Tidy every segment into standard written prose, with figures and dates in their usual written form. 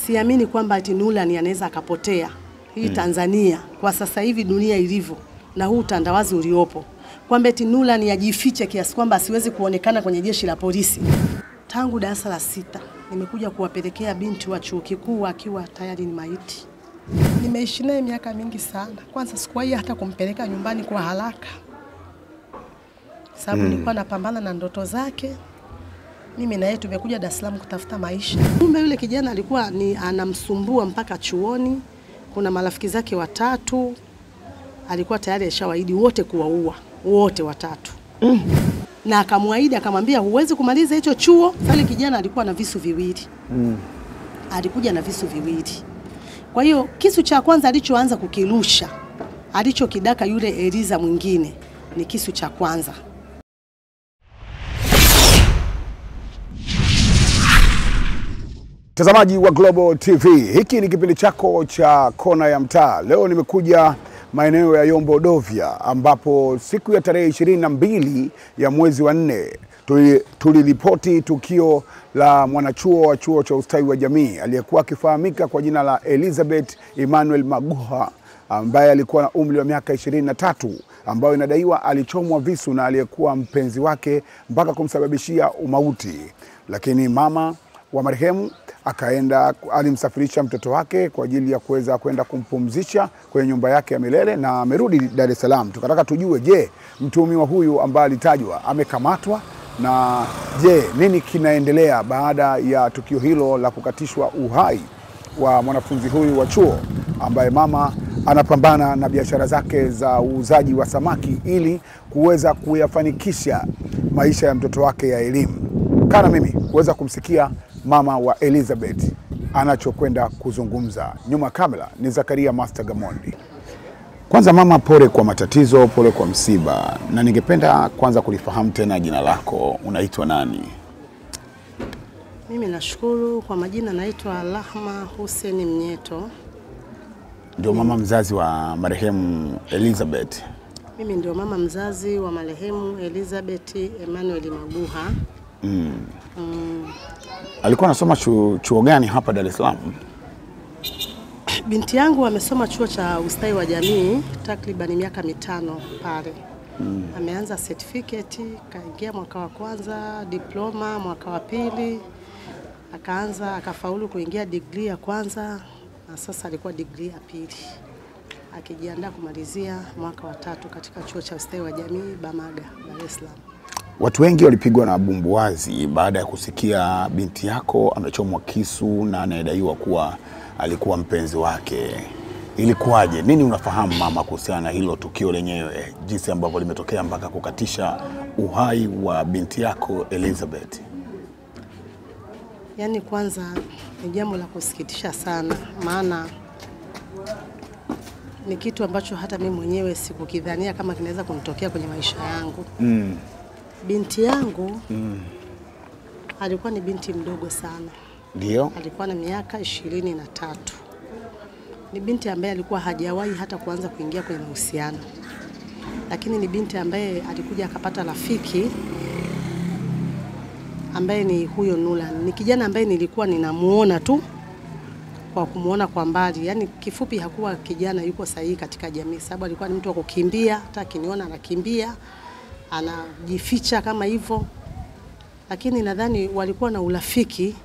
siamini kwamba ati Nurlan anaweza akapotea. Hii Tanzania kwa sasa hivi dunia ilivyo na huu utandawazi uliopo, kwamba eti Nurlan ajifiche kiasi kwamba asiwezi kuonekana kwenye jeshi la polisi. Tangu darasa la 6 nimekuja kuwapelekea binti wa chuo kikuu akiwa tayari ni maiti. Nimeishi naye miaka mingi sana. Kwanza sikuwahi hata kumpeleka nyumbani kwa haraka, sababu nilikuwa napambana na ndoto zake. Mimi na yeye tumekuja Dar es Salaam kutafuta maisha. Kumbe yule kijana alikuwa anamsumbua mpaka chuoni. Kuna marafiki zake 3 alikuwa tayari ashawaahidi wote kuwaua, wote 3. Na akamwaahidi akamwambia huwezi kumaliza hicho chuo. Sasa kijana alikuwa na visu viwili. Alikuja na visu viwili. Kwa hiyo kisu cha kwanza alichoanza kukirusha, alichokidaka yule Eliza mwingine ni kisu cha kwanza. Mtazamaji wa Global TV, hiki ni kipindi chako cha Kona ya Mtaa. Leo nimekuja maeneo ya Yombo Dovya, ambapo siku ya tarehe 22 ya mwezi wa 4 tuliripoti tukio la mwanachuo wa chuo cha ustawi wa jamii aliyekuwa akifahamika kwa jina la Elizabeth Emmanuel Maguha, ambaye alikuwa na umri wa miaka 23, ambayo inadaiwa alichomwa visu na aliyekuwa mpenzi wake mpaka kumsababishia umauti. Lakini mama wa marehemu alimsafirisha mtoto wake kwa ajili ya kuweza kwenda kumpumzisha kwenye nyumba yake ya milele na amerudi Dar es Salaam. Tukataka tujue, je, mtuhumiwa huyu ambaye alitajwa amekamatwa, na je, nini kinaendelea baada ya tukio hilo la kukatishwa uhai wa mwanafunzi huyu wa chuo ambaye mama anapambana na biashara zake za uuzaji wa samaki ili kuweza kuyafanikisha maisha ya mtoto wake ya elimu. Kana mimi kuweza kumsikia mama wa Elizabeth anachokwenda kuzungumza. Nyuma kamera ni Zakaria Master Gamondi. Kwanza mama, pole kwa matatizo, pole kwa msiba, na ningependa kwanza kulifahamu tena jina lako, unaitwa nani? Mimi nashukuru, kwa majina naitwa Rahma Hussein Mnyeto. Ndio mama mzazi wa marehemu Elizabeth? Mimi ndio mama mzazi wa marehemu Elizabeth Emmanuel Maguha. Alikuwa anasoma chuo gani hapa Dar es Salaam? Binti yangu amesoma chuo cha ustawi wa jamii takriban miaka 5 pale. Ameanza certificate, kaingia mwaka wa kwanza, diploma mwaka wa pili, akafaulu kuingia degree ya kwanza, na sasa alikuwa degree ya pili, akijiandaa kumalizia mwaka wa 3 katika chuo cha ustawi wa jamii Bamaga, Dar es Salaam. Watu wengi walipigwa na bumbuazi baada ya kusikia binti yako amechomwa kisu na anadaiwa kuwa alikuwa mpenzi wake. Ilikuwaje? Nini unafahamu mama kuhusiana na hilo tukio lenyewe, jinsi ambavyo limetokea mpaka kukatisha uhai wa binti yako Elizabeth? Yaani kwanza ni jambo la kusikitisha sana, maana ni kitu ambacho hata mimi mwenyewe sikukidhania kama kinaweza kunitokea kwenye maisha yangu. Binti yangu alikuwa ni binti mdogo sana. Ndio? Alikuwa na miaka 23. Ni binti ambaye alikuwa hajawahi hata kuanza kuingia kwenye mahusiano. Lakini ni binti ambaye alikuja akapata rafiki ambaye ni huyo Nurlan. Ni kijana ambaye nilikuwa ninamuona tu kwa kumuona kwa mbali. Yaani kifupi hakuwa kijana yuko sahihi katika jamii, sababu alikuwa ni mtu wa kukimbia, hata akiniona anakimbia, anajificha kama hivyo. Lakini nadhani walikuwa na urafiki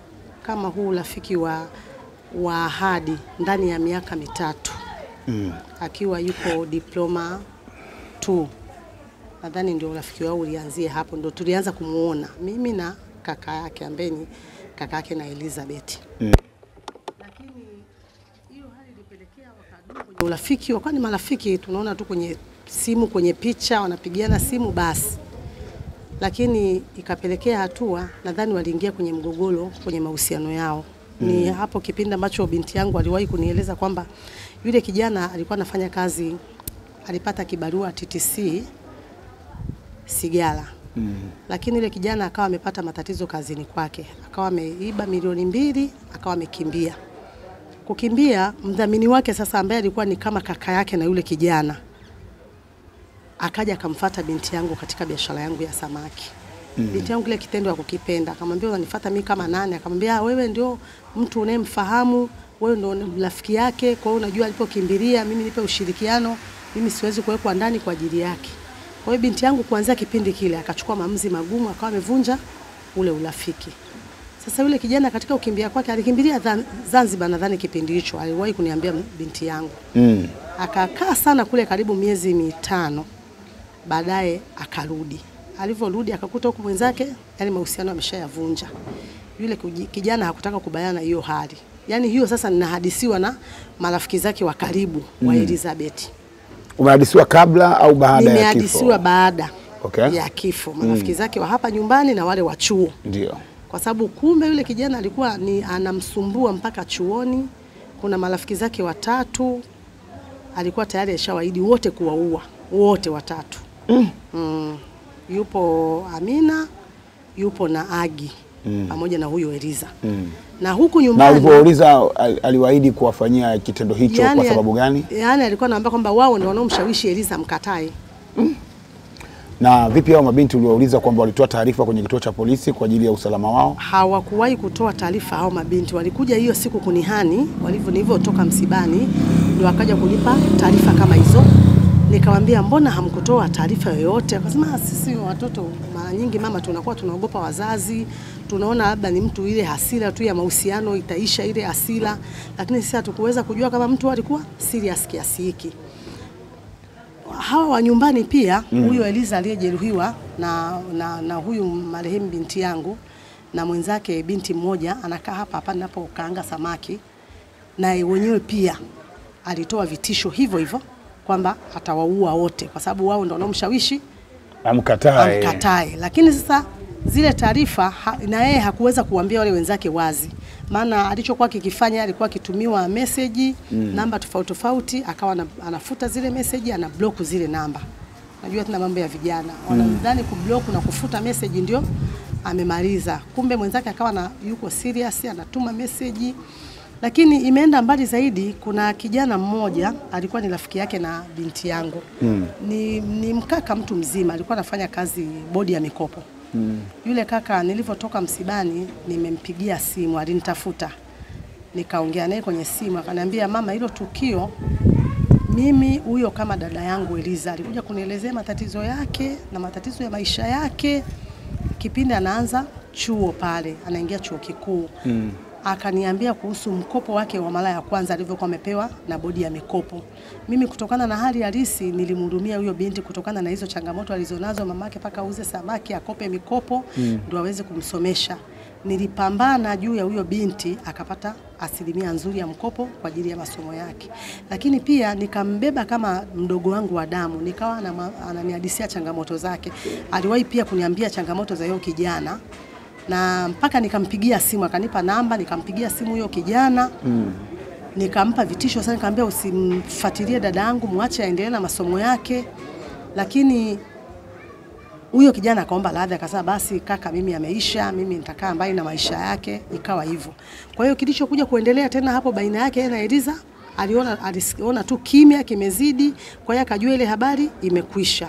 kama huu, urafiki wa ahadi ndani ya miaka 3. Akiwa yuko diploma 2. Nadhani ndio urafiki wao ulianzia hapo, ndio tulianza kumuona mimi na kaka yake ambaye ni kaka yake na Elizabeth. Lakini hiyo hali ilipelekea wakadumu kwenye urafiki, wakawa ni marafiki, tunaona tu kwenye simu, kwenye picha wanapigiana simu basi. Lakini ikapelekea hatua, nadhani waliingia kwenye mgogoro kwenye mahusiano yao. Ni hapo kipindi ambacho binti yangu aliwahi kunieleza kwamba yule kijana alikuwa anafanya kazi, alipata kibarua TTC Sigara. Lakini yule kijana akawa amepata matatizo kazini kwake. Akawa ameiba milioni 2, akawa amekimbia. Kukimbia, mdhamini wake sasa ambaye alikuwa ni kama kaka yake na yule kijana, akaja akamfuata binti yangu katika biashara yangu ya samaki. Binti yangu kile kitendo ya kukipenda. Akamwambia unanifuata mimi kama nani? Akamwambia wewe ndio mtu unayemfahamu, wewe ndio rafiki yake, kwa hiyo unajua alipokimbilia, mimi nipe ushirikiano, mimi siwezi kuwekwa ndani kwa ajili yake. Kwa hiyo binti yangu kuanzia kipindi kile akachukua maamuzi magumu, akawa amevunja ule urafiki. Sasa yule kijana katika ukimbia kwake alikimbilia Zanzibar, nadhani kipindi hicho aliwahi kuniambia binti yangu. Akakaa sana kule karibu miezi 5. Baadaye akarudi. Alivyorudi akakuta huko mwenzake, yani mahusiano ameshayavunja. Yule kijana hakutaka kubayana hiyo hali. Yani hiyo sasa ninahadisiwa na marafiki zake wa karibu wa Elizabeth. Umehadisiwa kabla au baada ya kifo? Nimehadisiwa baada ya kifo. Marafiki zake wa hapa nyumbani na wale wa chuo. Ndio. Kwa sababu kumbe yule kijana alikuwa anamsumbua mpaka chuoni. Kuna marafiki zake 3 alikuwa tayari ashawaahidi wote kuwaua, wote 3. Yupo Amina, yupo na Agi, pamoja na huyo Eliza. Na huku nyumbani, na ulipouliza aliwaahidi kuwafanyia kitendo hicho kwa sababu gani? Yani alikuwa anaambia kwamba wao ndio wanaomshawishi Eliza mkatae. Na vipi hao mabinti uliwauliza kwamba walitoa taarifa kwenye kituo cha polisi kwa ajili ya usalama wao? Hawakuwahi kutoa taarifa hao mabinti. Walikuja hiyo siku kunihani, nilivyotoka msibani, ndio wakaja kunipa taarifa kama hizo. Nikamwambia mbona hamkutoa taarifa yoyote? Akasema sisi watoto mara nyingi mama tunakuwa tunaogopa wazazi, tunaona labda ni mtu ile hasira tu ya mahusiano itaisha ile hasira, lakini sisi hatukuweza kujua kama mtu alikuwa serious kiasi hiki. Hawa wa nyumbani pia, huyo Eliza aliyejeruhiwa na huyu marehemu binti yangu na mwenzake binti mmoja anakaa hapa ninapokaanga samaki, na wenyewe pia alitoa vitisho hivyo kwamba atawaua wote kwa sababu wao ndio wanaomshawishi amkatae. Lakini sasa zile taarifa na yeye hakuweza kuambia wale wenzake wazi. Maana alichokuwa kikifanya alikuwa akitumiwa message namba tofauti, akawa anafuta zile message, ana block zile namba. Najua tuna mambo ya vijana. Wanadhani kublock na kufuta message ndio amemaliza. Kumbe mwenzake akawa yuko serious, anatuma message. Lakini imeenda mbali zaidi. Kuna kijana mmoja alikuwa ni rafiki yake na binti yangu. Ni mkaka mtu mzima, alikuwa anafanya kazi bodi ya mikopo. Yule kaka nilivyotoka msibani nimempigia simu, alinitafuta. Nikaongea naye kwenye simu, akaniambia mama, hilo tukio mimi huyo kama dada yangu Eliza alikuja kunielezea matatizo yake na matatizo ya maisha yake kipindi anaanza chuo pale, anaingia chuo kikuu. Akaniambia kuhusu mkopo wake wa mara ya kwanza alivyokuwa amepewa na bodi ya mikopo. Mimi kutokana na hali halisi nilimhudumia huyo binti kutokana na hizo changamoto alizonazo, mamake paka auze samaki akope mikopo ndio aweze kumsomesha. Nilipambana juu ya huyo binti akapata asilimia nzuri ya mkopo kwa ajili ya masomo yake. Lakini pia nikambeba kama mdogo wangu wa damu, nikawa ananihadisia changamoto zake. Aliwahi pia kuniambia changamoto za huyo kijana. Na mpaka nikampigia simu, akanipa namba, nikampigia simu huyo kijana. Nikampa vitisho sana, nikamwambia usimfuatilie dada yangu, muache aendelee na masomo yake. Lakini huyo kijana akaomba radhi, akasema basi kaka, mimi ameisha, mimi nitakaa mbali na maisha yake. Ikawa hivyo. Kwa hiyo kilichokuja kuendelea tena hapo baina yake na Eliza, aliona tu kimya kimezidi, kwa hiyo akajua ile habari imekwisha.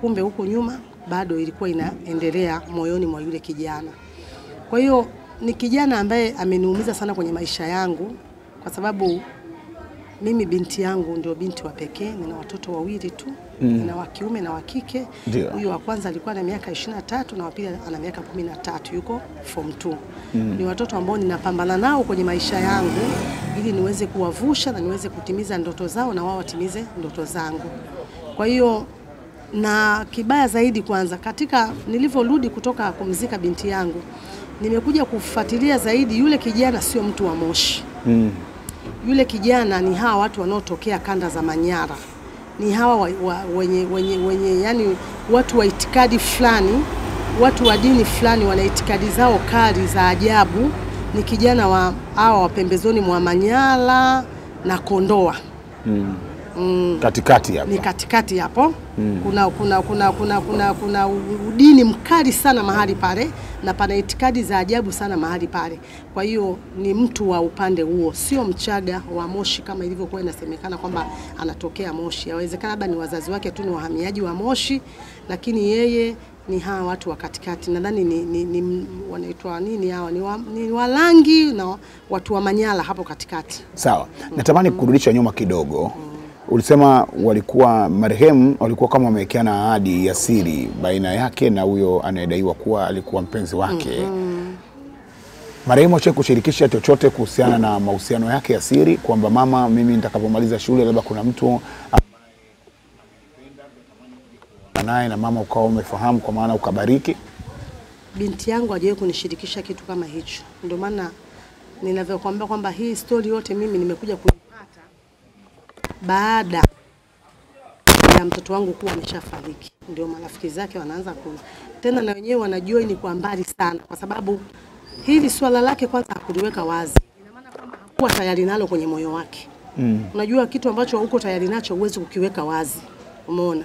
Kumbe huko nyuma bado ilikuwa inaendelea moyoni mwa yule kijana. Kwa hiyo ni kijana ambaye ameniumiza sana kwenye maisha yangu, kwa sababu mimi binti yangu ndio binti wa pekee, nina watoto 2 tu, nina wa kiume na wa kike. Huyo wa kwanza alikuwa na miaka 23 na wa pili ana miaka 13, yuko form 2. Ni watoto ambao ninapambana nao kwenye maisha yangu ili niweze kuwavusha na niweze kutimiza ndoto zao na wao watimize ndoto zangu. Kwa hiyo na kibaya zaidi, kwanza katika nilivyorudi kutoka kumzika binti yangu, nimekuja kufuatilia zaidi, yule kijana sio mtu wa Moshi. Yule kijana ni hawa watu wanaotokea kanda za Manyara. Ni hawa wenye yani watu wa itikadi fulani, watu wa dini fulani, wana itikadi zao kali za ajabu. Ni kijana wa hawa pembezoni mwa Manyara na Kondoa. Katikati hapo. Ni katikati hapo. Kuna udini mkali sana mahali pale na pana itikadi za ajabu sana mahali pale. Kwa hiyo ni mtu wa upande huo, sio Mchaga wa Moshi kama ilivyokuwa inasemekana kwamba anatokea Moshi. Yawezekana labda ni wazazi wake tu ni wahamiaji wa Moshi, lakini yeye ni hawa watu wa katikati. Nadhani ni wanaitwa nini hawa? Ni Walangi na watu wa Manyala hapo katikati. Sawa. Natamani kurudisha nyuma kidogo. Ulisema walikuwa marehemu walikuwa kama wamewekeana ahadi ya siri baina yake na huyo anayedaiwa kuwa alikuwa mpenzi wake. Marehemu acha kushirikisha chochote kuhusiana na mahusiano yake ya siri kwamba mama, mimi nitakapomaliza shule labda kuna mtu naye na mama ukawa umefahamu kwa maana ukabariki? Binti yangu hajawahi kunishirikisha kitu kama hicho. Ndio maana ninavyokuambia kwamba hii story yote mimi nimekuja kuipata baada ya mtoto wangu kuwa ameshafariki. Ndio marafiki zake wanaanza tena na wenyewe wanajua ni kwa mbali sana, kwa sababu hili swala lake kwanza hakuliweka wazi. Ina maana kwamba hakuwa tayari nalo kwenye moyo wake. Unajua kitu ambacho huko tayari nacho huwezi kukiweka wazi. Umeona?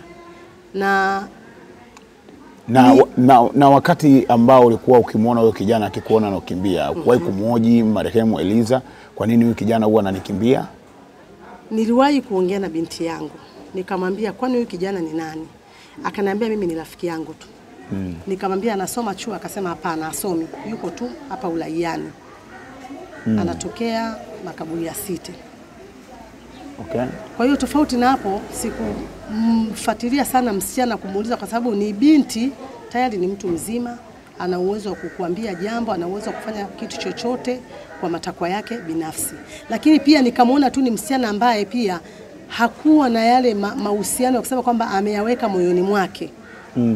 Na wakati ambao ulikuwa ukimwona huyo kijana akikuona na ukimbia, ukuwahi kumhoji marehemu Eliza, kwa nini huyu kijana huwa ananikimbia? Niliwahi kuongea na binti yangu. Nikamwambia kwani huyu kijana ni nani? Akaniambia mimi ni rafiki yangu tu. Nikamwambia anasoma chuo, akasema hapana, asomi. Yuko tu hapa Ulaiani. Anatokea makaburi ya City. Okay. Kwa hiyo tofauti na hapo sikumfuatilia sana msichana kumuuliza, kwa sababu ni binti tayari ni mtu mzima, ana uwezo wa kukuambia jambo, ana uwezo wa kufanya kitu chochote kwa matakwa yake binafsi. Lakini pia nikamwona tu ni msichana ambaye pia hakuwa na yale mahusiano ya kusema kwamba ameyaweka moyoni mwake.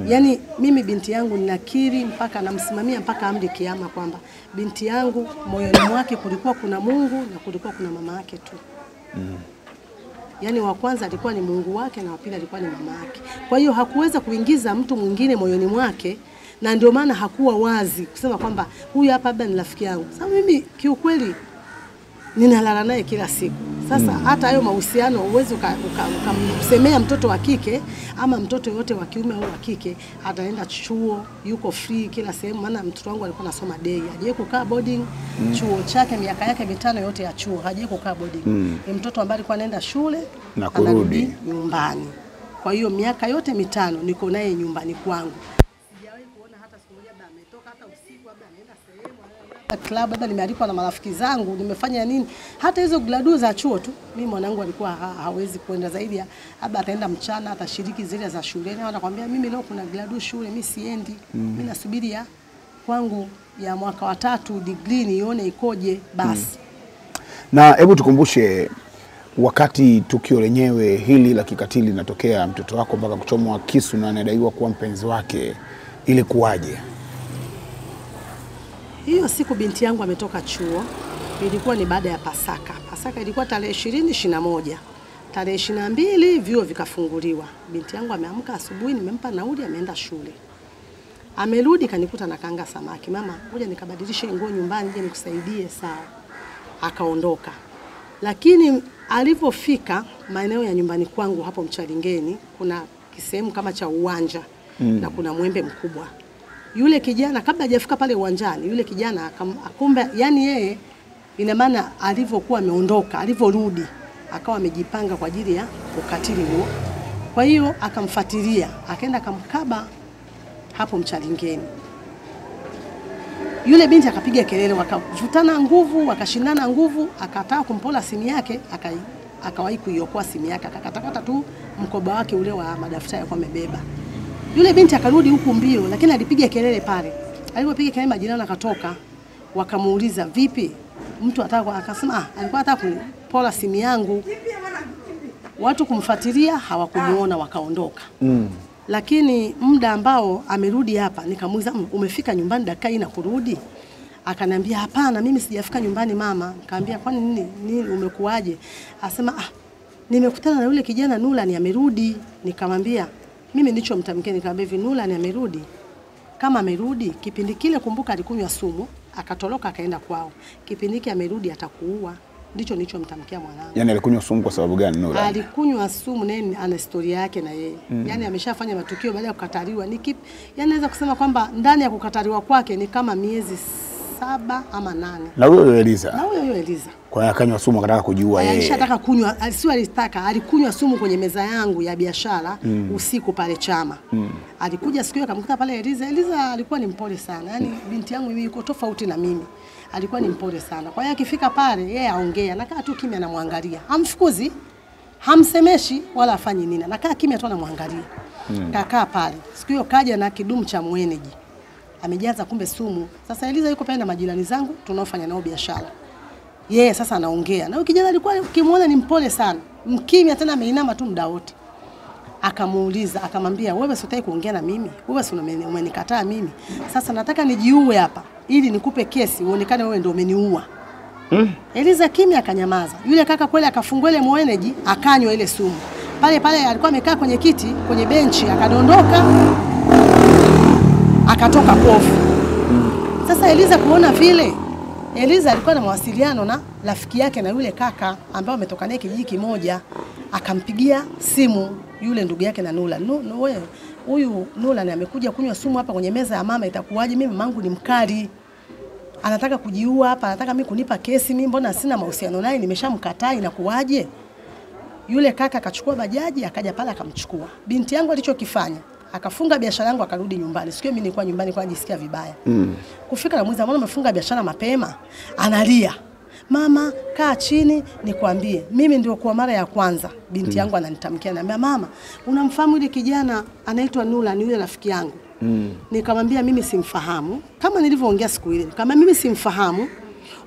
Yaani mimi binti yangu ninakiri mpaka namsimamia mpaka amri kiyama kwamba binti yangu moyoni mwake kulikuwa kuna Mungu na kulikuwa kuna mama yake tu. Yaani wa kwanza alikuwa ni Mungu wake na wa pili alikuwa ni mama yake. Kwa hiyo hakuweza kuingiza mtu mwingine moyoni mwake, na ndio maana hakuwa wazi kusema kwamba huyu hapa labda ni rafiki yangu. Sasa mimi kiukweli ninalala naye kila siku. Sasa hata hayo mahusiano uwezo ukamsemea mtoto wa kike ama mtoto yote wa kiume au wa kike, ataenda chuo, yuko free kila sehemu. Maana mtoto wangu alikuwa anasoma day, hajaye kukaa boarding. Chuo chake miaka yake 5 yote ya chuo, hajaye kukaa boarding. Ni mtoto ambaye alikuwa anaenda shule na kurudi nyumbani. Kwa hiyo miaka yote 5 niko naye nyumbani kwangu. Sijawahi kuona hata siku moja baba ametoka hata usiku labda anaenda sehemu club, labda nimealikwa na marafiki zangu, nimefanya nini. Hata hizo gladu za chuo tu mimi mwanangu alikuwa hawezi kwenda, zaidi ya labda ataenda mchana, atashiriki zile za shuleni. Anakuambia mimi leo kuna gladu shule, mimi siendi. Mimi nasubiri ya kwangu ya mwaka wa 3 degree nione ikoje basi. Na hebu tukumbushe, wakati tukio lenyewe hili la kikatili linatokea, mtoto wako mpaka kuchomwa kisu na anadaiwa kuwa mpenzi wake, ile kuaje? Hiyo siku binti yangu ametoka chuo, ilikuwa ni baada ya Pasaka. Pasaka ilikuwa tarehe 20-21. Tarehe 22 vyuo vikafunguliwa. Binti yangu ameamka asubuhi, nimempa nauli, ameenda shule. Amerudi kanikuta na kanga samaki. Mama, ngoja nikabadilishe nguo nyumbani nje nikusaidie. Sawa. Akaondoka. Lakini alipofika maeneo ya nyumbani kwangu hapo Mchalingeni, kuna kisehemu kama cha uwanja na kuna mwembe mkubwa. Yule kijana kabla hajafika pale uwanjani, yule kijana akumbe, yani yeye ina maana alivyokuwa ameondoka, alivyorudi akawa amejipanga kwa ajili ya ukatili huo. Kwa hiyo akamfuatilia, akaenda akamkaba hapo Mchalingeni. Yule binti akapiga kelele, wakavutana nguvu, wakashindana nguvu, akataka kumpola simu yake, akawahi kuiokoa simu yake, akakatakata tu mkoba wake ule wa madaftari alikuwa amebeba. Yule binti akarudi huku mbio, lakini alipiga kelele pale. Alipopiga kelele majirani akatoka, wakamuuliza vipi? Mtu akasema alikuwa anataka kupola simu yangu. Watu kumfuatilia hawakumuona, wakaondoka. Lakini muda ambao amerudi hapa, nikamuuliza umefika nyumbani dakika hii na kurudi? Akaniambia hapana, mimi sijafika nyumbani mama. Nikamwambia kwani nini umekuaje? Asema nimekutana na yule kijana Nulani amerudi. Nikamwambia mimi ndicho mtamkeni, nikamwambia hivi Nulani amerudi? Kama amerudi, kipindi kile kumbuka alikunywa sumu, akatoroka akaenda kwao. Kipindi kile amerudi atakuua. Ndicho nilichomtamkia mwanangu. Yaani alikunywa sumu kwa sababu gani Nulani? Alikunywa sumu, naye ana historia yake na yeye. Yaani ameshafanya matukio baada ya kukataliwa. Yaani naweza kusema kwamba ndani ya kukataliwa kwake ni kama miezi 7 ama 8. Na huyo Eliza? Na huyo Eliza. Kwa hiyo akanywa sumu akataka kujiua yeye. Alishataka kunywa, sio alitaka, alikunywa sumu kwenye meza yangu ya biashara usiku pale Chama. Alikuja siku hiyo akamkuta pale Eliza. Eliza alikuwa ni mpole sana. Yaani binti yangu mimi yuko tofauti na mimi. Alikuwa ni mpole sana. Kwa hiyo akifika pale yeye aongea, nakaa tu kimya anamwangalia. Hamfukuzi, hamsemeshi wala afanyi nini. Nakaa kimya tu anamwangalia. Kakaa pale. Siku hiyo kaja na kidumu cha mweneji. Amejaza kumbe sumu. Sasa Eliza yuko pale na majirani zangu tunaofanya nao biashara. Yeye sasa anaongea. Na huyo kijana alikuwa ukimuona ni mpole sana. Mkimya tena ameinama tu muda wote. Akamuuliza, akamwambia, "Wewe usitaki kuongea na mimi? Wewe si umenikataa mimi. Sasa nataka nijiue hapa ili nikupe kesi uonekane wewe ndio umeniua." Eliza kimya akanyamaza. Yule kaka kweli akafungua ile mweneji, akanywa ile sumu. Pale pale alikuwa amekaa kwenye kiti, kwenye benchi, akadondoka. Akatoka pofu. Sasa Eliza kuona vile, Eliza alikuwa na mawasiliano na rafiki yake na yule kaka ambao ametoka naye kijiji kimoja. Akampigia simu yule ndugu yake na Nula. Wewe huyu Nula ni amekuja kunywa sumu hapa kwenye meza ya mama, itakuwaje? Mimi mamangu ni mkali. Anataka kujiua hapa, anataka mimi kunipa kesi, mimi mbona sina mahusiano naye, nimeshamkataa, inakuwaje? Yule kaka akachukua bajaji akaja pale akamchukua. Binti yangu alichokifanya, akafunga biashara yangu akarudi nyumbani. Siku hiyo mimi nilikuwa nyumbani kwa najisikia vibaya. Kufika na mwiza, mbona umefunga biashara mapema? Analia. Mama, kaa chini nikwambie. Mimi ndio kwa mara ya kwanza binti yangu ananitamkia, ananiambia, "Mama, unamfahamu yule kijana anaitwa Nula, ni yule rafiki yangu?" Nikamwambia mimi simfahamu. Kama nilivyoongea siku ile, kama mimi simfahamu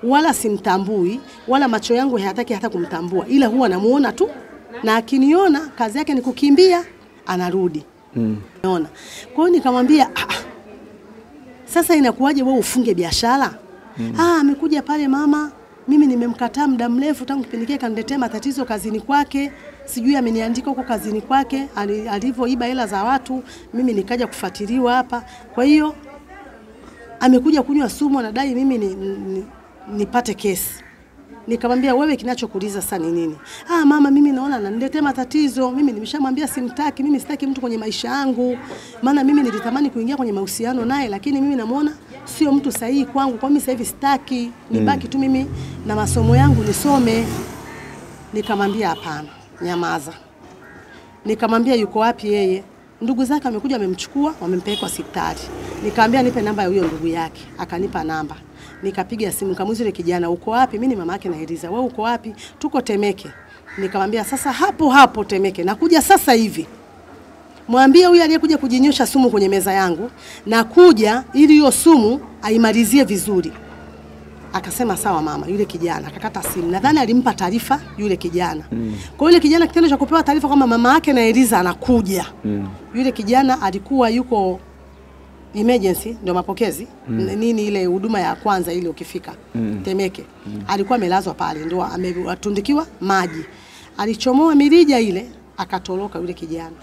wala simtambui wala macho yangu hayataki hata kumtambua, ila huwa namuona tu na akiniona kazi yake ni kukimbia anarudi. Unaona? Kwa hiyo nikamwambia, "Sasa inakuwaje wewe ufunge biashara?" Amekuja pale mama, mimi nimemkataa muda mrefu tangu kipindi kile kaniletea matatizo kazini kwake. Sijui ameniandika huko kazini kwake, alivyoiba hela za watu, mimi nikaja kufuatiliwa hapa. Kwa hiyo amekuja kunywa sumu, anadai mimi nipate kesi. Nikamwambia, "Wewe kinachokuuliza sasa ni nini?" Mama, mimi naona ananiletea matatizo. Mimi nimeshamwambia simtaki, mimi sitaki mtu kwenye maisha yangu. Maana mimi nilitamani kuingia kwenye mahusiano naye, lakini mimi namuona sio mtu sahihi kwangu. Kwa mimi sasa hivi sitaki, nibaki tu mimi na masomo yangu nisome. Nikamwambia hapana, nyamaza. Nikamwambia yuko wapi yeye? Ndugu zake wamekuja wamemchukua, wamempeleka hospitali. Nikamwambia nipe namba ya huyo ndugu yake. Akanipa namba. Nikapiga simu nikamuuliza yule kijana, "Uko wapi?" Mimi ni mama yake na Eliza. "Wewe uko wapi?" "Tuko Temeke." Nikamwambia sasa hapo Temeke, nakuja sasa hivi. Mwambie huyu aliyekuja kujinyosha sumu kwenye meza yangu na kuja ili hiyo sumu aimalizie vizuri. Akasema sawa mama. Yule kijana akakata simu. Nadhani alimpa taarifa yule kijana. Kwa yule kijana kitendo cha kupewa taarifa kama mama yake na Eliza anakuja. Yule kijana alikuwa yuko emergency, ndio mapokezi. Nini ile huduma ya kwanza ile ukifika Temeke. Alikuwa amelazwa pale, ndio ametundikiwa maji. Alichomoa mirija ile akatoroka yule kijana.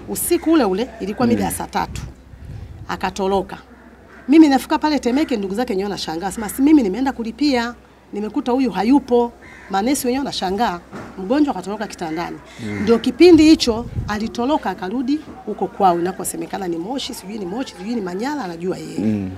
Usiku ule ilikuwa mida ya saa 3. Akatoroka. Mimi nafika pale Temeke, ndugu zake wenyewe wanashangaa. Sema si mimi nimeenda kulipia, nimekuta huyu hayupo. Manesi wenyewe wanashangaa, mgonjwa akatoroka kitandani. Ndio kipindi hicho alitoroka akarudi huko kwao inakosemekana ni Moshi, sijui ni Manyara, anajua yeye.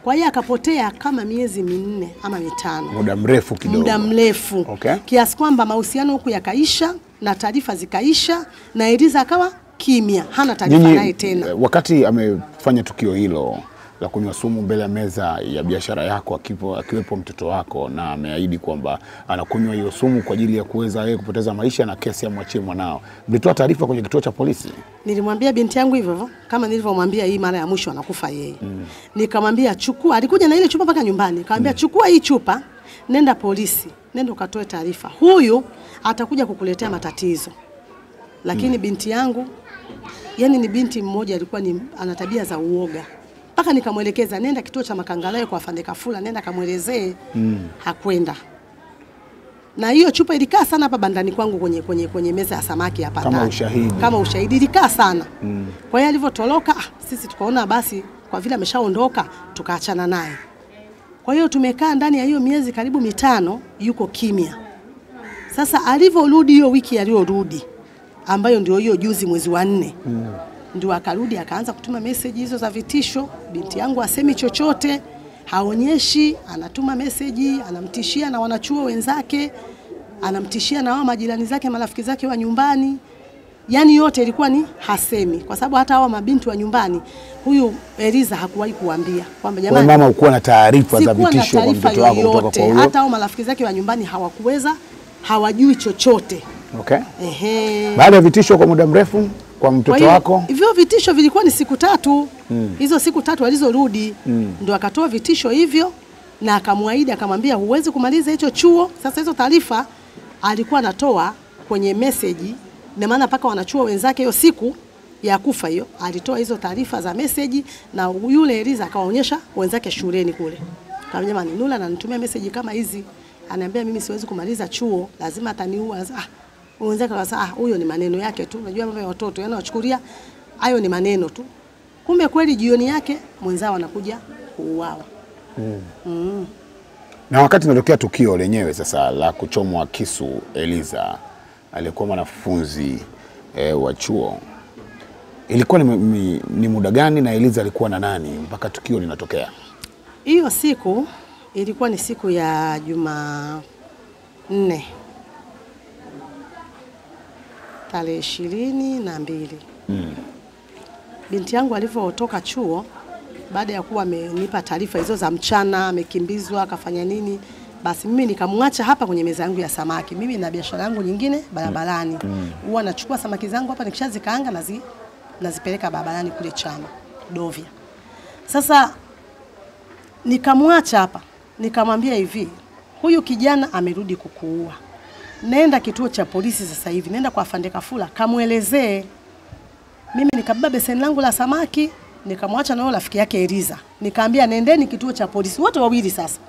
Kwa hiyo akapotea kama miezi 4 ama 5. Muda mrefu kidogo. Muda mrefu. Okay. Kiasi kwamba mahusiano huku yakaisha na taarifa zikaisha na Eliza akawa kimya, hana taarifa naye tena. Wakati amefanya tukio hilo la kunywa sumu mbele ya meza ya biashara yako akiwepo mtoto wako na ameahidi kwamba anakunywa hiyo sumu kwa ajili ya kuweza yeye kupoteza maisha na kesi ya mwachie mwanao, mlitoa taarifa kwenye kituo cha polisi? Nilimwambia binti yangu hivyo kama nilivyomwambia hii mara ya mwisho anakufa yeye. Nikamwambia chukua, alikuja na ile chupa mpaka nyumbani. Nikamwambia chukua hii chupa, nenda polisi, nenda ukatoe taarifa. Huyu atakuja kukuletea matatizo. Lakini binti yangu, yani ni binti mmoja alikuwa ana tabia za uoga. Paka nikamwelekeza nenda kituo cha Makangalayo kwa afande Kafula, nenda kamuelezee. Hakwenda. Na hiyo chupa ilikaa sana hapa bandani kwangu kwenye meza ya samaki hapa ndani. Kama ushahidi ilikaa sana. Kwa hiyo alivyotoroka sisi tukaona basi kwa vile ameshaondoka tukaachana naye. Kwa hiyo tumekaa ndani ya hiyo miezi karibu 5 yuko kimya. Sasa alivyorudi hiyo wiki aliyorudi ambayo ndio hiyo juzi mwezi wa 4. Ndio akarudi akaanza kutuma message hizo za vitisho, binti yangu asemi chochote, haonyeshi, anatuma meseji, anamtishia na wanachuo wenzake, anamtishia na wao majirani zake, marafiki zake wa nyumbani. Yani yote ilikuwa ni hasemi, kwa sababu hata hao mabinti wa nyumbani huyu Eliza hakuwahi kuambia kwamba jamani, mama ukuwa na taarifa za vitisho kwa mtoto wako kutoka kwa huyo. Hata hao marafiki zake wa nyumbani hawakuweza, hawajui chochote. Okay. Baada ya vitisho kwa muda mrefu kwa mtoto wako? Hivyo vitisho vilikuwa ni siku 3. Hizo siku 3 alizorudi ndo akatoa vitisho hivyo, na akamwaahidi, akamwambia huwezi kumaliza hicho chuo. Sasa hizo taarifa alikuwa anatoa kwenye message, na maana paka wanachuo wenzake hiyo siku ya kufa hiyo alitoa hizo taarifa za message, na yule Eliza akawaonyesha wenzake shuleni kule. Kama jamani, Nula ananitumia message kama hizi, ananiambia mimi siwezi kumaliza chuo, lazima ataniua. Wenzake wakasema huyo ni maneno yake tu, unajua mambo ya watoto yanawachukulia hayo ni maneno tu. Kumbe kweli jioni yake mwenzao anakuja kuuawa. Na wakati nalokea tukio lenyewe sasa la kuchomwa kisu Eliza alikuwa mwanafunzi wa chuo, ilikuwa ni muda gani na Eliza alikuwa na nani mpaka tukio linatokea? Hiyo siku ilikuwa ni siku ya Jumanne tarehe 22. Binti yangu alivyotoka chuo, baada ya kuwa amenipa taarifa hizo za mchana, amekimbizwa akafanya nini, basi mimi nikamwacha hapa kwenye meza yangu ya samaki. Mimi na biashara yangu nyingine barabarani. Huwa nachukua samaki zangu hapa, nikishazikaanga nazipeleka barabarani kule Chama Dovya. Sasa nikamwacha hapa, nikamwambia hivi, huyu kijana amerudi kukuua. Nenda kituo cha polisi sasa hivi, nenda kwa afande Kafula kamuelezee. Mimi nikabeba beseni langu la samaki, nikamwacha na rafiki yake Eliza. Nikaambia nendeni kituo cha polisi, wote wawili sasa.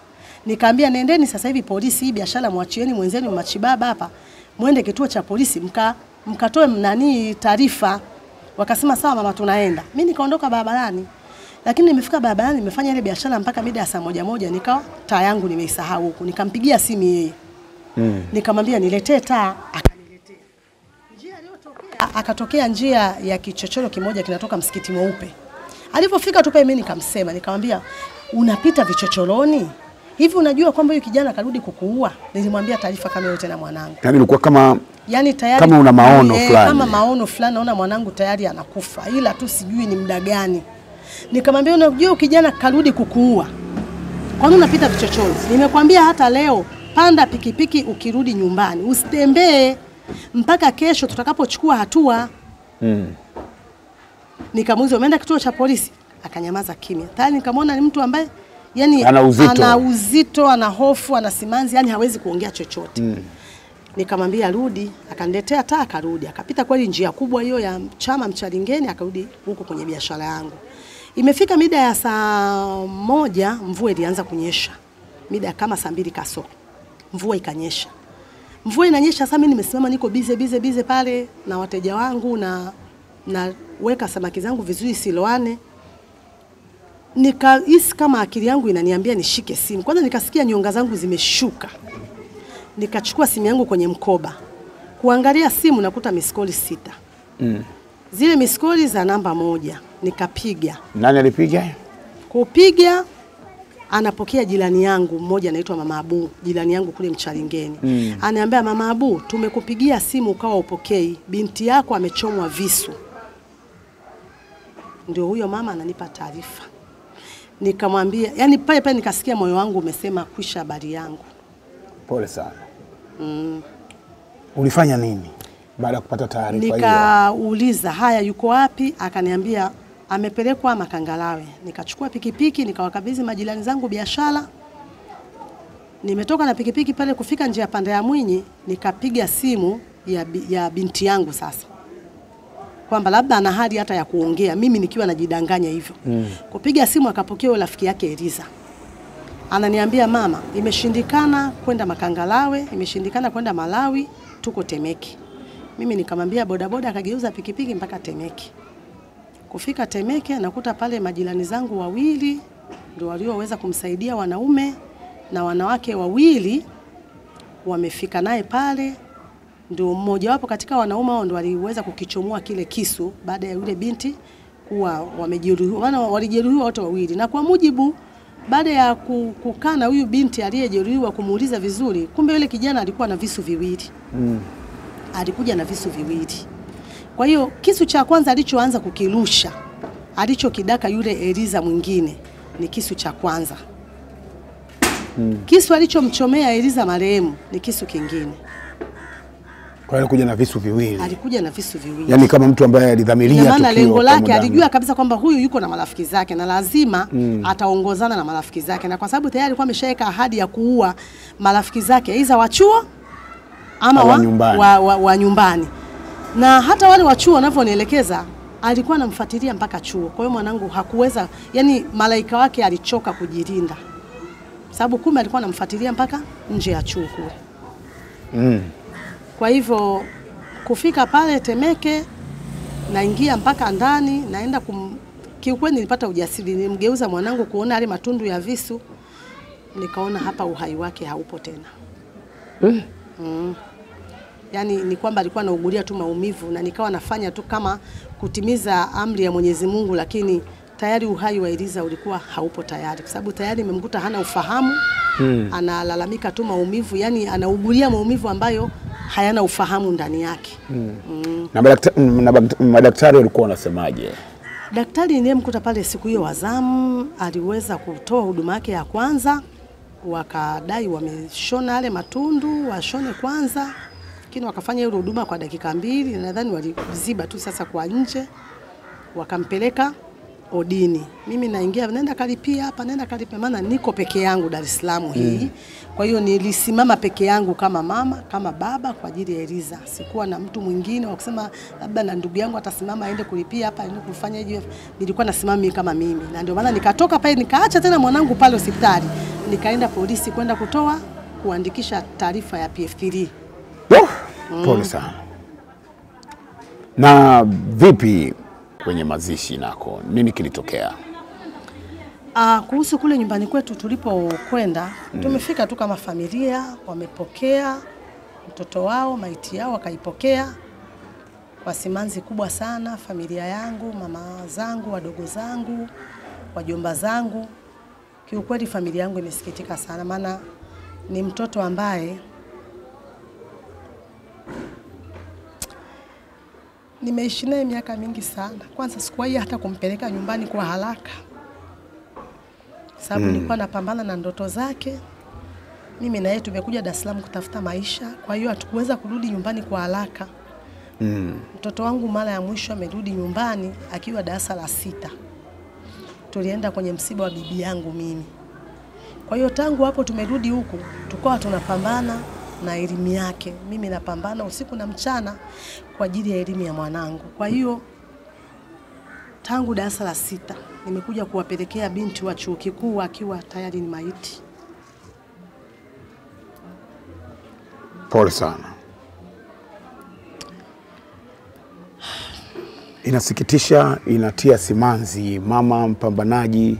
Nikaambia nendeni sasa hivi polisi, hii biashara mwachieni mwenzenu machibaba hapa. Muende kituo cha polisi mkatoe nani taarifa. Wakasema sawa mama, tunaenda. Mimi nikaondoka barabarani. Lakini nimefika barabarani, nimefanya ile biashara mpaka mida ya saa 1 nikawa taa yangu nimeisahau huko. Nikampigia simu yeye. Nikamwambia niletee taa, akaniletea. Njia aliyotokea akatokea njia ya kichochoro kimoja kinatoka Msikiti Mweupe. Alipofika tu pale mimi nikamsema, nikamwambia unapita vichochoroni? Hivi unajua kwamba huyu kijana karudi kukuua? Nilimwambia taarifa kama yote na mwanangu. Yaani ulikuwa kama tayari kama una maono fulani. Kama maono fulani, naona mwanangu tayari anakufa, ila tu sijui ni muda gani. Nikamwambia unajua kijana karudi kukuua, kwa nini unapita vichochoro? Nimekwambia hata leo panda pikipiki ukirudi nyumbani, usitembee mpaka kesho tutakapochukua hatua. Nikamuuliza umeenda kituo cha polisi? Akanyamaza kimya. Tayari nikamwona ni mtu ambaye yani ana uzito, ana hofu, ana simanzi, yani hawezi kuongea chochote. Nikamwambia rudi, akaniletea taa, akarudi. Akapita kweli njia kubwa hiyo ya Chama Mchalingeni, akarudi huko kwenye biashara yangu. Imefika mida ya saa 1 mvua ilianza kunyesha. Mida kama saa 2 kasoro. Mvua ikanyesha. Mvua inanyesha, sasa mimi nimesimama niko bize pale na wateja wangu na weka samaki zangu vizuri siloane. Nikahisi kama akili yangu inaniambia nishike simu. Kwanza nikasikia nyonga zangu zimeshuka. Nikachukua simu yangu kwenye mkoba. Kuangalia simu nakuta miskoli 6. Zile miskoli za namba 1. Nikapiga. Nani alipiga? Kupiga anapokea jirani yangu mmoja anaitwa Mama Abu, jirani yangu kule Mchalingeni. Ananiambia Mama Abu, tumekupigia simu ukawa upokei. Binti yako amechomwa visu. Ndio huyo mama ananipa taarifa. Nikamwambia, yani pale nikasikia moyo wangu umesema kwisha habari yangu. Pole sana. Ulifanya nini baada ya kupata taarifa hiyo? Nikauliza, haya yuko wapi? Akaniambia amepelekwa Makangalawe. Nikachukua pikipiki, nikawakabidhi majirani zangu biashara. Nimetoka na pikipiki pale kufika njia panda ya Mwinyi, nikapiga simu ya binti yangu sasa. Kwamba labda ana hali hata ya kuongea, mimi nikiwa najidanganya hivyo. Kupiga simu akapokea rafiki yake Eliza. Ananiambia mama, imeshindikana kwenda Makangalawe, imeshindikana kwenda Malawi, tuko Temeke. Mimi nikamwambia bodaboda, akageuza pikipiki mpaka Temeke. Kufika Temeke nakuta pale majirani zangu wawili ndio walioweza kumsaidia, wanaume na wanawake wawili wamefika naye pale. Ndio mmoja wapo katika wanaume hao ndio waliweza kukichomoa kile kisu baada ya yule binti kuwa wamejeruhiwa. Maana walijeruhiwa wote wawili. Na kwa mujibu baada ya kukaa na huyu binti aliyejeruhiwa kumuuliza vizuri, kumbe yule kijana alikuwa na visu viwili. Alikuja na visu viwili. Kwa hiyo kisu cha kwanza alichoanza kukirusha, alichokidaka yule Eliza mwingine ni kisu cha kwanza. Kisu alichomchomea Eliza marehemu ni kisu kingine. Kwa hiyo alikuja na visu viwili. Alikuja na visu viwili. Yaani kama mtu ambaye alidhamiria tukio. Maana lengo lake alijua kabisa kwamba huyu yuko na marafiki zake na lazima ataongozana na marafiki zake, na kwa sababu tayari alikuwa ameshaweka ahadi ya kuua marafiki zake aidha wa chuo ama wa nyumbani. Na hata wale wa chuo wanavyonielekeza alikuwa anamfuatilia mpaka chuo. Kwa hiyo mwanangu hakuweza, yani malaika wake alichoka kujilinda. Sababu kumbe alikuwa anamfuatilia mpaka nje ya chuo kule. Kwa hivyo kufika pale Temeke, naingia mpaka ndani, naenda kiukweli nilipata ujasiri, nilimgeuza mwanangu kuona yale matundu ya visu, nikaona hapa uhai wake haupo tena. Yani ni kwamba alikuwa anaugulia tu maumivu, na nikawa nafanya tu kama kutimiza amri ya Mwenyezi Mungu, lakini tayari uhai wa Eliza ulikuwa haupo tayari, kwa sababu tayari nimemkuta hana ufahamu. Analalamika tu maumivu, yani anaugulia maumivu ambayo hayana ufahamu ndani yake. Na madaktari walikuwa wanasemaje? Daktari niliyemkuta pale siku hiyo wa zamu aliweza kutoa huduma yake ya kwanza, wakadai wameshona yale matundu, washone kwanza, lakini wakafanya ile huduma kwa dakika 2, nadhani waliziba tu sasa kwa nje, wakampeleka odini. Mimi naingia, naenda kalipia hapa, naenda kalipia, maana niko peke yangu Dar es Salaam hii. Kwa hiyo nilisimama peke yangu kama mama, kama baba kwa ajili ya Eliza. Sikuwa na mtu mwingine wa kusema labda na ndugu yangu atasimama aende kulipia hapa, aende kufanya hivyo. Nilikuwa nasimama mimi kama mimi. Na ndio maana nikatoka pale, nikaacha tena mwanangu pale hospitali. Nikaenda polisi kwenda kuandikisha taarifa ya PF3. Pole sana. Na vipi kwenye mazishi nako, nini kilitokea? Kuhusu kule nyumbani kwetu tulipokwenda, tumefika tu kama familia, wamepokea mtoto wao, maiti yao wakaipokea kwa simanzi kubwa sana. Familia yangu, mama zangu, wadogo zangu, wajomba zangu, kiukweli familia yangu imesikitika sana, maana ni mtoto ambaye nimeishi naye miaka mingi sana. Kwanza sikuwahi hata kumpeleka nyumbani kwa haraka, sababu nilikuwa napambana na ndoto zake. Mimi na yeye tumekuja Dar es Salaam kutafuta maisha, kwa hiyo hatukuweza kurudi nyumbani kwa haraka. Mtoto wangu mara ya mwisho amerudi nyumbani akiwa darasa la 6. Tulienda kwenye msiba wa bibi yangu mimi. Kwa hiyo tangu hapo tumerudi huku, tukawa tunapambana na elimu yake. Mimi napambana usiku na mchana kwa ajili ya elimu ya mwanangu. Kwa hiyo tangu darasa la 6 nimekuja kuwapelekea binti wa chuo kikuu akiwa tayari ni maiti. Pole sana. Inasikitisha, inatia simanzi. Mama mpambanaji,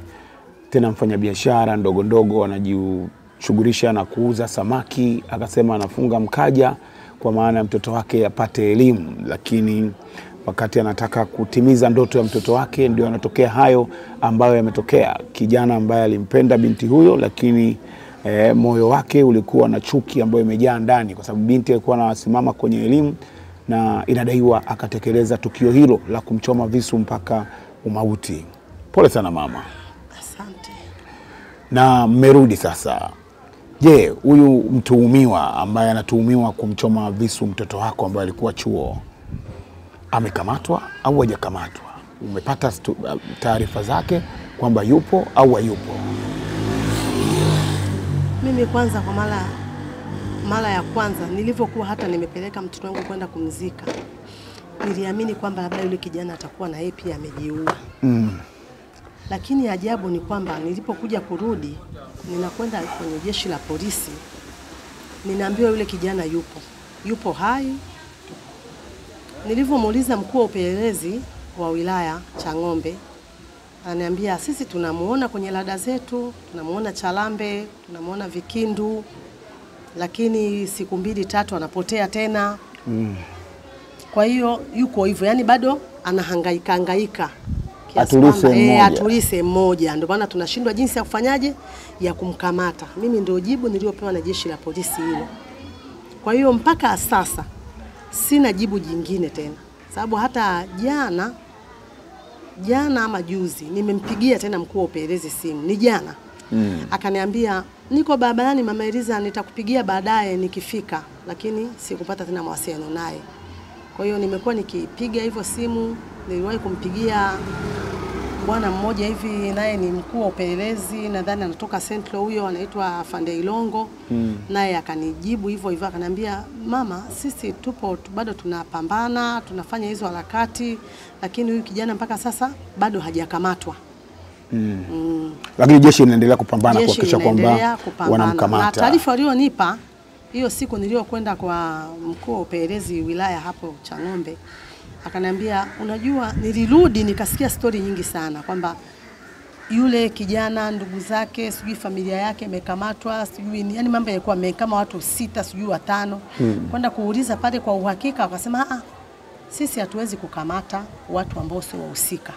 tena mfanyabiashara ndogo ndogo, anajishughulisha na kuuza samaki, akasema anafunga mkaja kwa maana mtoto wake apate elimu, lakini wakati anataka kutimiza ndoto ya mtoto wake ndio yanatokea hayo ambayo yametokea. Kijana ambaye alimpenda binti huyo, lakini moyo wake ulikuwa na chuki ambayo imejaa ndani, kwa sababu binti alikuwa anasimama kwenye elimu, na inadaiwa akatekeleza tukio hilo la kumchoma visu mpaka umauti. Pole sana mama. Asante. Na mmerudi sasa. Je, huyu mtuhumiwa ambaye anatuhumiwa kumchoma visu mtoto wako ambaye alikuwa chuo, amekamatwa au hajakamatwa? Umepata taarifa zake kwamba yupo au hayupo? Mimi kwanza, kwa mara ya kwanza nilivyokuwa hata nimepeleka mtoto wangu kwenda kumzika, niliamini kwamba labda yule kijana atakuwa na yeye pia amejiua. Lakini ajabu ni kwamba nilipokuja kurudi, ninakwenda kwenye jeshi la polisi, ninaambiwa yule kijana yupo hai. Nilivyomuuliza mkuu wa upelelezi wa wilaya Chang'ombe, ananiambia sisi tunamuona kwenye lada zetu, tunamuona Chalambe, tunamuona Vikindu, lakini siku 2-3 anapotea tena. Kwa hiyo yuko hivyo, yani bado anahangaika Atulise mmoja. Ndio maana tunashindwa jinsi ya kufanyaje ya kumkamata. Mimi ndio jibu niliopewa na jeshi la polisi hilo. Kwa hiyo mpaka sasa sina jibu jingine tena. Sababu hata jana ama juzi nimempigia tena mkuu wa upelelezi simu. Ni jana. Akaniambia niko barabarani Mama Eliza, nitakupigia baadaye nikifika, lakini sikupata tena mawasiliano naye. Kwa hiyo nimekuwa nikipiga hivyo simu. Niliwahi kumpigia bwana mmoja hivi, naye ni mkuu wa upelelezi, nadhani anatoka Central, huyo anaitwa Fande Ilongo. Naye akanijibu hivyo hivyo, akaniambia mama, sisi tupo bado tunapambana, tunafanya hizo harakati, lakini huyu kijana mpaka sasa bado hajakamatwa. Lakini jeshi linaendelea kupambana kuhakikisha kwamba wanamkamata. Na taarifa walionipa hiyo siku niliyokwenda kwa mkuu wa upelelezi wilaya hapo Chang'ombe, akaniambia unajua, nilirudi nikasikia story nyingi sana kwamba yule kijana ndugu zake sijui familia yake imekamatwa, sijui yani mambo yalikuwa kama watu 6 sijui 5. Kwenda kuuliza pale kwa uhakika wakasema sisi hatuwezi kukamata watu ambao sio wahusika.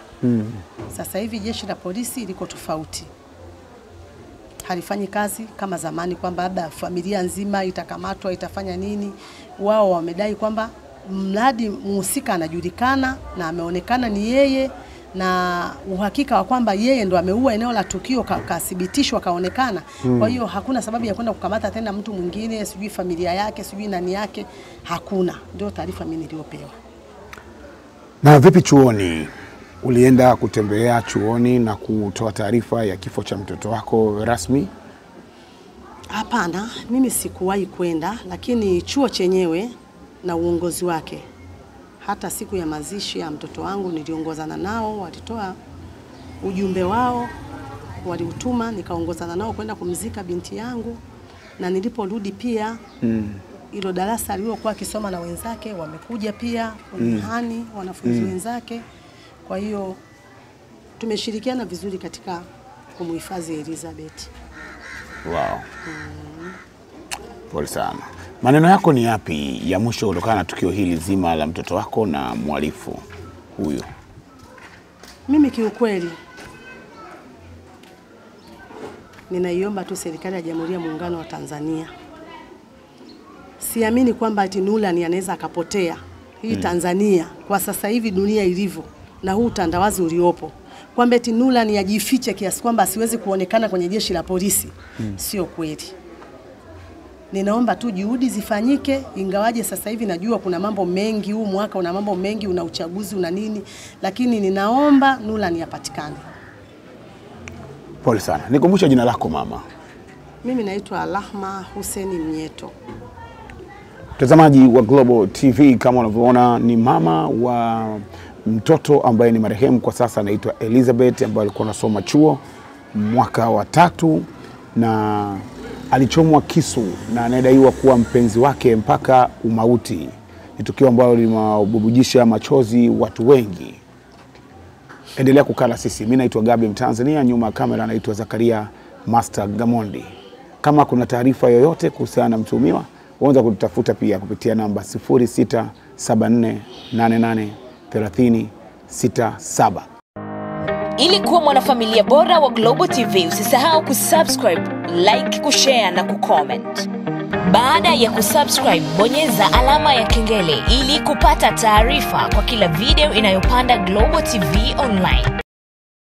Sasa hivi jeshi la polisi liko tofauti. Halifanyi kazi kama zamani kwamba labda familia nzima itakamatwa itafanya nini. Wao wamedai kwamba mradi mhusika anajulikana na ameonekana ni yeye, na uhakika wa kwamba yeye ndo ameua eneo la tukio kathibitishwa kaonekana. Kwa hiyo hakuna sababu ya kwenda kukamata tena mtu mwingine, sijui familia yake, sijui nani yake, hakuna. Ndio taarifa mimi niliopewa. Na vipi chuoni? Ulienda kutembelea chuoni na kutoa taarifa ya kifo cha mtoto wako rasmi? Hapana, mimi sikuwahi kwenda, lakini chuo chenyewe na uongozi wake, hata siku ya mazishi ya mtoto wangu niliongozana nao, walitoa ujumbe wao, waliutuma, nikaongozana nao kwenda kumzika binti yangu. Na niliporudi pia hilo darasa alilokuwa akisoma na wenzake wamekuja pia kunihani wanafunzi wenzake. Kwa hiyo tumeshirikiana vizuri katika kumhifadhi Elizabeth. Wow. Pole sana. Maneno yako ni yapi ya mwisho kutokana na tukio hili zima la mtoto wako na mhalifu huyo? Mimi kiukweli ninaiomba tu serikali ya Jamhuri ya Muungano wa Tanzania. Siamini kwamba ati Nurlan anaweza akapotea. Hii Tanzania kwa sasa hivi dunia ilivyo na huu utandawazi uliopo, kwamba eti Nurlan ajifiche kiasi kwamba asiwezi kuonekana kwenye jeshi la polisi, sio kweli. Ninaomba tu juhudi zifanyike, ingawaje sasa hivi najua kuna mambo mengi, huu mwaka una mambo mengi, una uchaguzi una nini, lakini ninaomba Nurlan apatikane. Pole sana. Nikumbusha jina lako mama. Mimi naitwa Rahma Hussein Mnyeto. Mtazamaji wa Global TV, kama unavyoona ni mama wa mtoto ambaye ni marehemu kwa sasa, anaitwa Elizabeth, ambaye alikuwa anasoma chuo mwaka wa 3 na alichomwa kisu na anadaiwa kuwa mpenzi wake mpaka umauti. Ni tukio ambalo limewabubujisha machozi watu wengi. Endelea kukaa na sisi. Mimi naitwa Gabi Mtanzania, nyuma ya kamera anaitwa Zakaria Master Gamondi. Kama kuna taarifa yoyote kuhusiana na mtuhumiwa, unaweza kututafuta pia kupitia namba 0674883067. Ili kuwa mwanafamilia bora wa Global TV, usisahau kusubscribe, like, kushare na kucomment. Baada ya kusubscribe, bonyeza alama ya kengele ili kupata taarifa kwa kila video inayopanda Global TV Online.